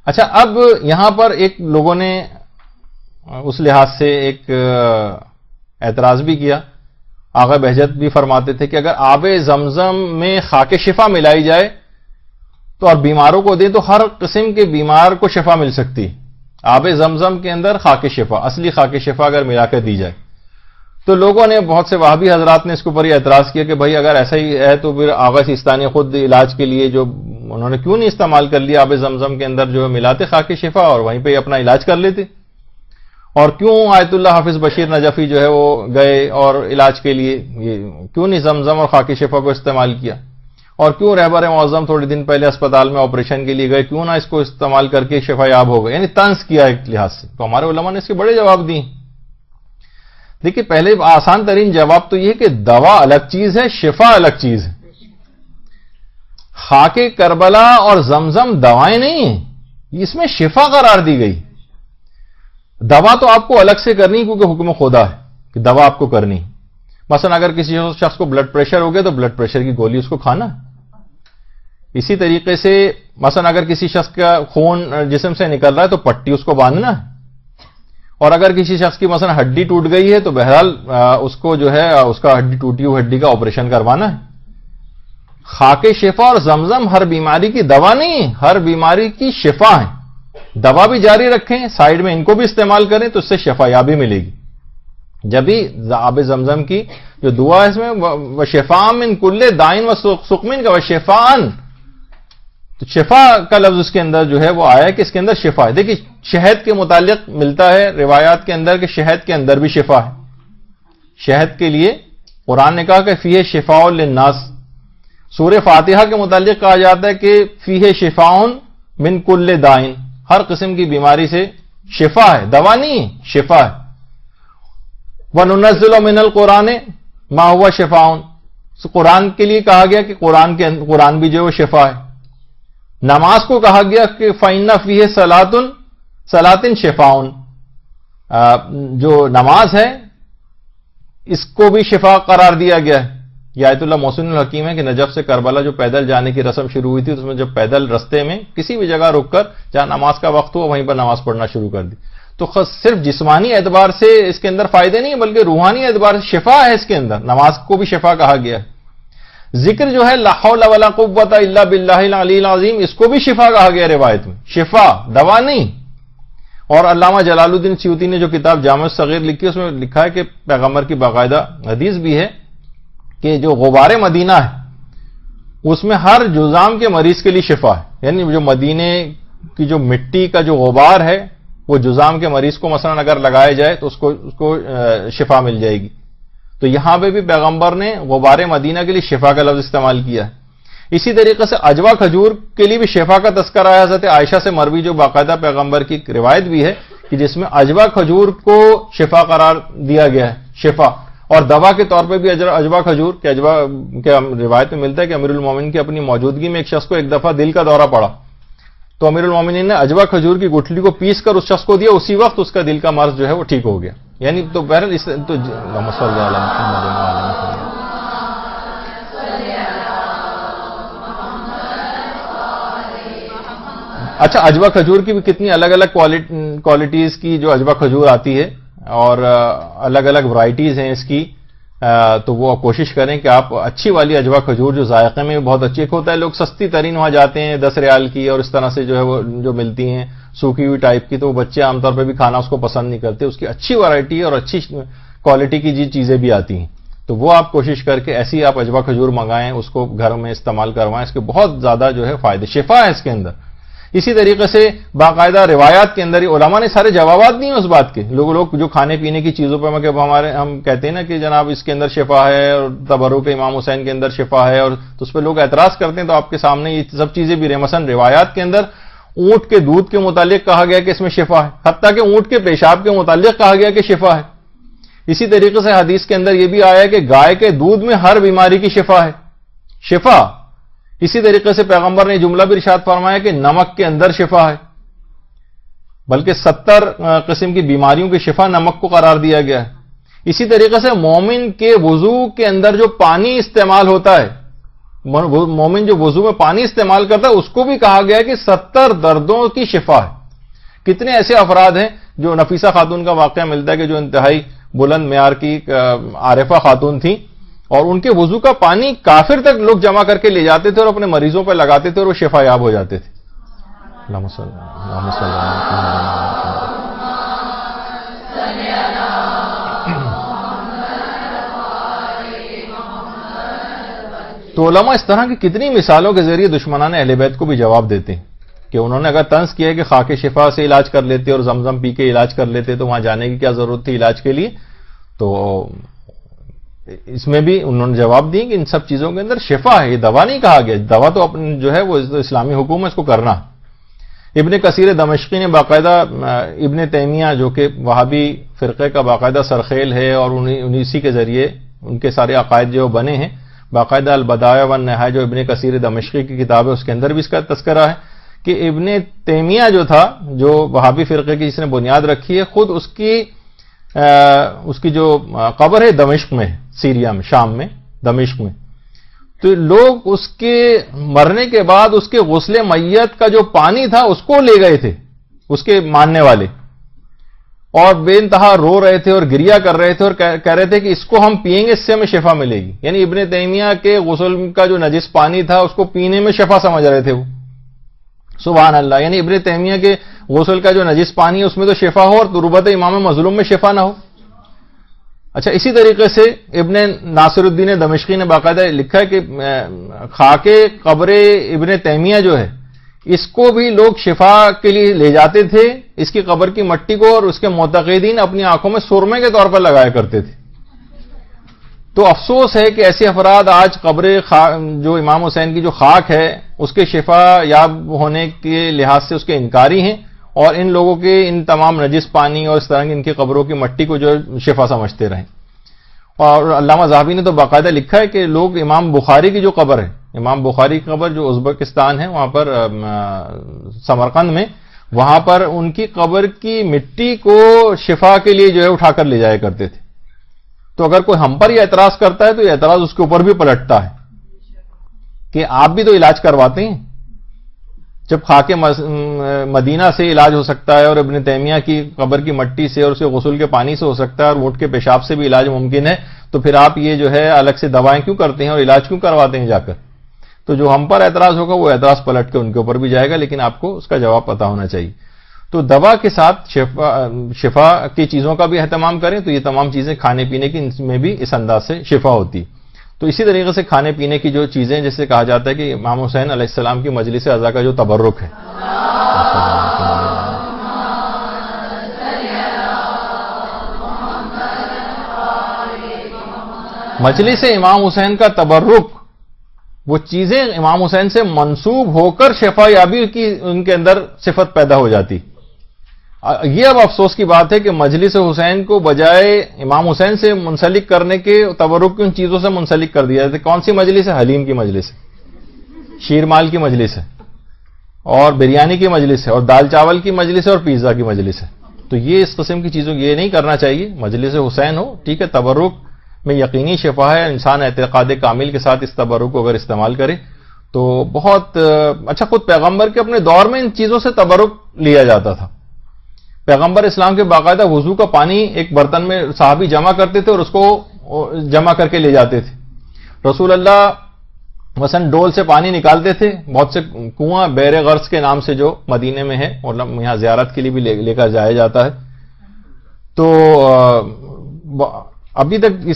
اچھا، اب یہاں پر ایک لوگوں نے اس لحاظ سے ایک اعتراض بھی کیا. آغا بہجت بھی فرماتے تھے کہ اگر آب زمزم میں خاک شفا ملائی جائے تو اور بیماروں کو دیں تو ہر قسم کے بیمار کو شفا مل سکتی. آب زمزم کے اندر خاک شفا، اصلی خاک شفا اگر ملا کر دی جائے تو لوگوں نے، بہت سے وہابی حضرات نے اس کے اوپر یہ اعتراض کیا کہ بھائی اگر ایسا ہی ہے تو پھر آغا سیستانی خود علاج کے لیے جو انہوں نے کیوں نہیں استعمال کر لیا آب زمزم کے اندر جو ملاتے خاک شفا اور وہیں پہ اپنا علاج کر لیتے؟ اور کیوں آیت اللہ حافظ بشیر نجفی جو ہے وہ گئے اور علاج کے لیے کیوں نہیں زمزم اور خاک شفا کو استعمال کیا؟ اور کیوں رہبر معظم تھوڑے دن پہلے اسپتال میں آپریشن کے لیے گئے، کیوں نہ اس کو استعمال کر کے شفا یاب ہو گئے؟ یعنی طنز کیا ایک لحاظ سے. تو ہمارے علماء نے اس کے بڑے جواب دیے. دیکھیے، پہلے آسان ترین جواب تو یہ کہ دوا الگ چیز ہے، شفا الگ چیز ہے. خاک کربلا اور زمزم دوائیں نہیں ہیں، اس میں شفا قرار دی گئی. دوا تو آپ کو الگ سے کرنی کیونکہ حکم خدا ہے کہ دوا آپ کو کرنی. مثلا اگر کسی شخص کو بلڈ پریشر ہو گیا تو بلڈ پریشر کی گولی اس کو کھانا. اسی طریقے سے مثلا اگر کسی شخص کا خون جسم سے نکل رہا ہے تو پٹی اس کو باندھنا ہے. اور اگر کسی شخص کی مثلا ہڈی ٹوٹ گئی ہے تو بہرحال اس کو جو ہے اس کا ہڈی ٹوٹی ہوئی ہڈی کا آپریشن کروانا ہے. خاک شفا اور زمزم ہر بیماری کی دوا نہیں ہے، ہر بیماری کی شفا ہے. دوا بھی جاری رکھیں، سائیڈ میں ان کو بھی استعمال کریں تو اس سے شفا یابی ملے گی. جبھی آب زمزم کی جو دعا ہے اس میں وشفاء من کل داء و سقم کا وشفاء، تو شفا کا لفظ اس کے اندر جو ہے وہ آیا کہ اس کے اندر شفا ہے. دیکھیے، شہد کے متعلق ملتا ہے روایات کے اندر کہ شہد کے اندر بھی شفا ہے. شہد کے لیے قرآن نے کہا کہ فیہ شفاء للناس. سورہ فاتحہ کے متعلق کہا جاتا ہے کہ فیہ شفاء من کل داء، ہر قسم کی بیماری سے شفا ہے، دوا نہیں ہے، شفا ہے. وَنُنَزِّلُ مِنَ الْقُرْآنِ مَا هُوَ شِفَاءٌ، قرآن کے لیے کہا گیا کہ قرآن بھی جو ہے شفا ہے. نماز کو کہا گیا کہ فَإِنَّ فِيهِ صَلَاةٍ شِفَاءٌ، جو نماز ہے اس کو بھی شفا قرار دیا گیا ہے. یہ آیت اللہ محسن الحکیم ہے کہ نجف سے کربلا جو پیدل جانے کی رسم شروع ہوئی تھی اس میں جب پیدل رستے میں کسی بھی جگہ رک کر جہاں نماز کا وقت ہوا وہیں پر نماز پڑھنا شروع کر دی. تو صرف جسمانی اعتبار سے اس کے اندر فائدے نہیں بلکہ روحانی اعتبار سے شفا ہے. اس کے اندر نماز کو بھی شفا کہا گیا ہے. ذکر جو ہے لا حول ولا قوت الا باللہ العلی العظیم، اس کو بھی شفا کہا گیا روایت میں. شفا، دوا نہیں. اور علامہ جلال الدین سیوطی نے جو کتاب جامع الصغیر لکھی اس میں لکھا ہے کہ پیغمبر کی باقاعدہ حدیث بھی ہے کہ جو غبار مدینہ ہے اس میں ہر جذام کے مریض کے لیے شفا ہے. یعنی جو مدینے کی جو مٹی کا جو غبار ہے وہ جذام کے مریض کو مثلا اگر لگایا جائے تو اس کو شفا مل جائے گی. تو یہاں پہ بھی پیغمبر نے غبار مدینہ کے لیے شفا کا لفظ استعمال کیا ہے. اسی طریقے سے اجوا کھجور کے لیے بھی شفا کا تذکرہ ہے. حضرت عائشہ سے مروی جو باقاعدہ پیغمبر کی روایت بھی ہے کہ جس میں اجوا کھجور کو شفا قرار دیا گیا ہے، شفا. اور دوا کے طور پہ بھی اجوا کھجور کے روایت میں ملتا ہے کہ امیر المومنین کی اپنی موجودگی میں ایک شخص کو ایک دفعہ دل کا دورہ پڑا تو امیر المومنین نے اجوا کھجور کی گٹھلی کو پیس کر اس شخص کو دیا، اسی وقت اس کا دل کا مرض جو ہے وہ ٹھیک ہو گیا. یعنی تو بہرحال اچھا، اجوا کھجور کی بھی کتنی الگ الگ کوالٹیز کی جو اجوا کھجور آتی ہے اور الگ الگ ورائٹیز ہیں اس کی. تو وہ کوشش کریں کہ آپ اچھی والی اجوا کھجور جو ذائقے میں بہت اچھی ہوتا ہے. لوگ سستی ترین وہاں جاتے ہیں 10 ریال کی اور اس طرح سے جو ہے وہ جو ملتی ہیں سوکھی ہوئی ٹائپ کی، تو وہ بچے عام طور پہ بھی کھانا اس کو پسند نہیں کرتے. اس کی اچھی ورائٹی اور اچھی کوالٹی کی جی چیزیں بھی آتی ہیں تو وہ آپ کوشش کر کے ایسی آپ اجوا کھجور منگائیں، اس کو گھر میں استعمال کروائیں. اس کے بہت زیادہ جو ہے فائدے، شفا ہے اس کے اندر. اسی طریقے سے باقاعدہ روایات کے اندر ہی علماء نے سارے جوابات دیے اس بات کے. لوگ جو کھانے پینے کی چیزوں پہ ہم کہتے ہیں نا کہ جناب اس کے اندر شفا ہے اور تبرک امام حسین کے اندر شفا ہے، اور تو اس پہ لوگ اعتراض کرتے ہیں. تو آپ کے سامنے یہ سب چیزیں بھی رہے. مثلا روایات کے اندر اونٹ کے دودھ کے متعلق کہا گیا کہ اس میں شفا ہے، حتیٰ کہ اونٹ کے پیشاب کے متعلق کہا گیا کہ شفا ہے. اسی طریقے سے حدیث کے اندر یہ بھی آیا کہ گائے کے دودھ میں ہر بیماری کی شفا ہے، شفا. اسی طریقے سے پیغمبر نے جملہ بھی ارشاد فرمایا کہ نمک کے اندر شفا ہے، بلکہ 70 قسم کی بیماریوں کی شفا نمک کو قرار دیا گیا ہے. اسی طریقے سے مومن کے وضو کے اندر جو پانی استعمال ہوتا ہے مومن جو وضو میں پانی استعمال کرتا ہے اس کو بھی کہا گیا کہ 70 دردوں کی شفا ہے. کتنے ایسے افراد ہیں جو نفیسہ خاتون کا واقعہ ملتا ہے کہ جو انتہائی بلند معیار کی عارفہ خاتون تھیں اور ان کے وضو کا پانی کافر تک لوگ جمع کر کے لے جاتے تھے اور اپنے مریضوں پہ لگاتے تھے اور وہ شفا یاب ہو جاتے تھے. اللہم صلی تو علماء اس طرح کی کتنی مثالوں کے ذریعے دشمنان اہل بیت کو بھی جواب دیتے ہیں کہ انہوں نے اگر طنز کیا کہ خاک شفا سے علاج کر لیتے اور زمزم پی کے علاج کر لیتے تو وہاں جانے کی کیا ضرورت تھی علاج کے لیے. تو اس میں بھی انہوں نے جواب دی کہ ان سب چیزوں کے اندر شفا ہے, یہ دوا نہیں کہا گیا. دوا تو اپنے جو ہے وہ اسلامی حکم ہے, اس کو کرنا. ابن کثیر دمشقی نے باقاعدہ ابن تیمیہ جو کہ وہابی فرقے کا باقاعدہ سرخیل ہے اور اسی کے ذریعے ان کے سارے عقائد جو بنے ہیں, باقاعدہ البدایہ والنہایہ جو ابن کثیر دمشقی کی کتاب ہے اس کے اندر بھی اس کا تذکرہ ہے کہ ابن تیمیہ جو تھا, جو وہابی فرقے کی جس نے بنیاد رکھی ہے, خود اس کی جو قبر ہے دمشق میں, سیریا میں, شام میں, دمشق میں. تو لوگ اس کے مرنے کے بعد اس کے غسل میت کا جو پانی تھا اس کو لے گئے تھے اس کے ماننے والے, اور بے انتہا رو رہے تھے اور گریا کر رہے تھے اور کہہ رہے تھے کہ اس کو ہم پیئیں گے, اس سے ہمیں شفا ملے گی. یعنی ابن تیمیہ کے غسل کا جو نجس پانی تھا اس کو پینے میں شفا سمجھ رہے تھے وہ. سبحان اللہ. یعنی ابن تیمیہ کے غسل کا جو نجس پانی ہے اس میں تو شفا ہو اور تربت امام مظلوم میں شفا نہ ہو. اچھا, اسی طریقے سے ابن ناصر الدین دمشقی نے باقاعدہ لکھا ہے کہ خاک قبر ابن تیمیہ جو ہے اس کو بھی لوگ شفا کے لیے لے جاتے تھے, اس کی قبر کی مٹی کو, اور اس کے معتقدین اپنی آنکھوں میں سرمے کے طور پر لگایا کرتے تھے. تو افسوس ہے کہ ایسے افراد آج قبر جو امام حسین کی جو خاک ہے اس کے شفا یاب ہونے کے لحاظ سے اس کے انکاری ہیں, اور ان لوگوں کے ان تمام نجس پانی اور اس طرح کی ان کی قبروں کی مٹی کو جو شفا سمجھتے رہیں. اور علامہ ذہبی نے تو باقاعدہ لکھا ہے کہ لوگ امام بخاری کی جو قبر ہے, امام بخاری کی قبر جو ازبکستان ہے وہاں پر سمرقند میں, وہاں پر ان کی قبر کی مٹی کو شفا کے لیے جو ہے اٹھا کر لے جایا کرتے تھے. تو اگر کوئی ہم پر یہ اعتراض کرتا ہے تو یہ اعتراض اس کے اوپر بھی پلٹتا ہے کہ آپ بھی تو علاج کرواتے ہیں. جب خاک مدینہ سے علاج ہو سکتا ہے اور ابن تیمیہ کی قبر کی مٹی سے اور اس کے غسل کے پانی سے ہو سکتا ہے اور ووٹ کے پیشاب سے بھی علاج ممکن ہے, تو پھر آپ یہ جو ہے الگ سے دوائیں کیوں کرتے ہیں اور علاج کیوں کرواتے ہیں جا کر؟ تو جو ہم پر اعتراض ہوگا وہ اعتراض پلٹ کے ان کے اوپر بھی جائے گا, لیکن آپ کو اس کا جواب پتہ ہونا چاہیے. تو دوا کے ساتھ شفا کی چیزوں کا بھی اہتمام کریں تو یہ تمام چیزیں کھانے پینے کی ان میں بھی اس انداز سے شفا ہوتی. تو اسی طریقے سے کھانے پینے کی جو چیزیں, جیسے کہا جاتا ہے کہ امام حسین علیہ السلام کی مجلس عزا کا جو تبرک ہے, مجلس امام حسین کا تبرک, وہ چیزیں امام حسین سے منسوب ہو کر شفا یابی کی ان کے اندر صفت پیدا ہو جاتی. یہ اب افسوس کی بات ہے کہ مجلس حسین کو بجائے امام حسین سے منسلک کرنے کے تبرک کی ان چیزوں سے منسلک کر دیا جاتا ہے. کون سی مجلس ہے؟ حلیم کی مجلس ہے, شیرمال کی مجلس ہے, اور بریانی کی مجلس ہے, اور دال چاول کی مجلس ہے, اور پیزا کی مجلس ہے. تو یہ اس قسم کی چیزوں یہ نہیں کرنا چاہیے. مجلس حسین ہو, ٹھیک ہے, تبرک میں یقینی شفا ہے, انسان اعتقاد کامل کے ساتھ اس تبرک کو اگر استعمال کرے تو بہت اچھا. خود پیغمبر کے اپنے دور میں ان چیزوں سے تبرک لیا جاتا تھا. پیغمبر اسلام کے باقاعدہ وضو کا پانی ایک برتن میں صحابی جمع کرتے تھے اور اس کو جمع کر کے لے جاتے تھے. رسول اللہ مثلا ڈول سے پانی نکالتے تھے. بہت سے کنواں بیر غرض کے نام سے جو مدینے میں ہے اور یہاں زیارت کے لیے بھی لے کر جایا جاتا ہے. تو ابھی تک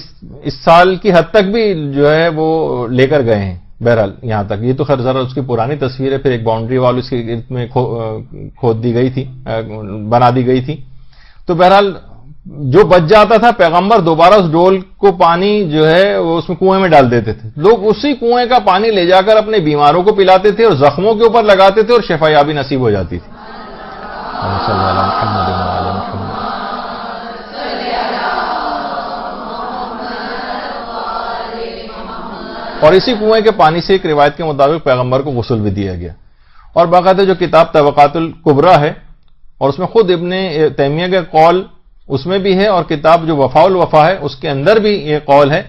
اس سال کی حد تک بھی جو ہے وہ لے کر گئے ہیں. بہرحال یہاں تک یہ تو خیر ذرا اس کی پرانی تصویر ہے, پھر ایک باؤنڈری وال اس کے گرد میں کھود دی گئی تھی, بنا دی گئی تھی. تو بہرحال جو بچ جاتا تھا پیغمبر دوبارہ اس ڈول کو پانی جو ہے وہ اس میں کنویں میں ڈال دیتے تھے. لوگ اسی کنویں کا پانی لے جا کر اپنے بیماروں کو پلاتے تھے اور زخموں کے اوپر لگاتے تھے اور شفا یابی نصیب ہو جاتی تھی. اور اسی کنویں کے پانی سے ایک روایت کے مطابق پیغمبر کو غسل بھی دیا گیا. اور باقاعدہ جو کتاب طبقات الکبریٰ ہے اور اس میں خود ابن تیمیہ کا قول اس میں بھی ہے, اور کتاب جو وفاء الوفا ہے اس کے اندر بھی یہ قول ہے.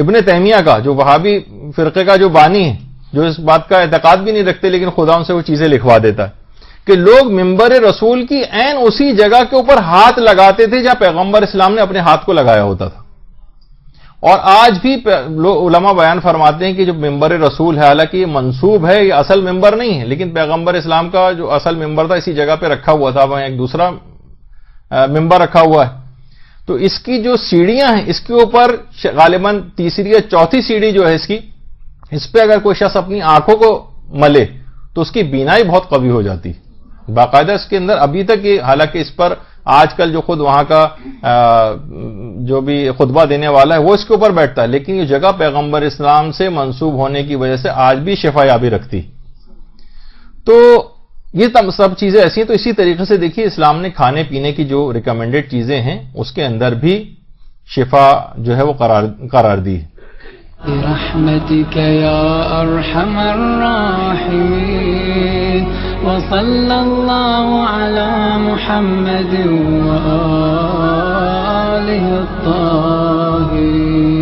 ابن تیمیہ کا جو وہابی فرقے کا جو بانی ہے، جو اس بات کا اعتقاد بھی نہیں رکھتے لیکن خدا ان سے وہ چیزیں لکھوا دیتا ہے کہ لوگ ممبر رسول کی عین اسی جگہ کے اوپر ہاتھ لگاتے تھے جہاں پیغمبر اسلام نے اپنے ہاتھ کو لگایا ہوتا تھا. اور آج بھی علماء بیان فرماتے ہیں کہ جو ممبر رسول ہے، حالانکہ یہ منسوب ہے، یہ اصل ممبر نہیں ہے، لیکن پیغمبر اسلام کا جو اصل ممبر تھا اسی جگہ پہ رکھا ہوا تھا، وہاں ایک دوسرا ممبر رکھا ہوا ہے. تو اس کی جو سیڑھیاں ہیں، اس کے اوپر غالباً تیسری یا چوتھی سیڑھی جو ہے اس پہ اگر کوئی شخص اپنی آنکھوں کو ملے تو اس کی بینائی بہت قوی ہو جاتی. باقاعدہ اس کے اندر ابھی تک یہ، حالانکہ اس پر آج کل جو خود وہاں کا جو بھی خطبہ دینے والا ہے وہ اس کے اوپر بیٹھتا ہے، لیکن یہ جگہ پیغمبر اسلام سے منسوب ہونے کی وجہ سے آج بھی شفا یابی رکھتی. تو یہ سب چیزیں ایسی ہیں. تو اسی طریقے سے دیکھیے اسلام نے کھانے پینے کی جو ریکمینڈڈ چیزیں ہیں اس کے اندر بھی شفا جو ہے وہ قرار دی. برحمتك يا أرحم الراحمين وصلى الله على محمد وآله الطاهرين.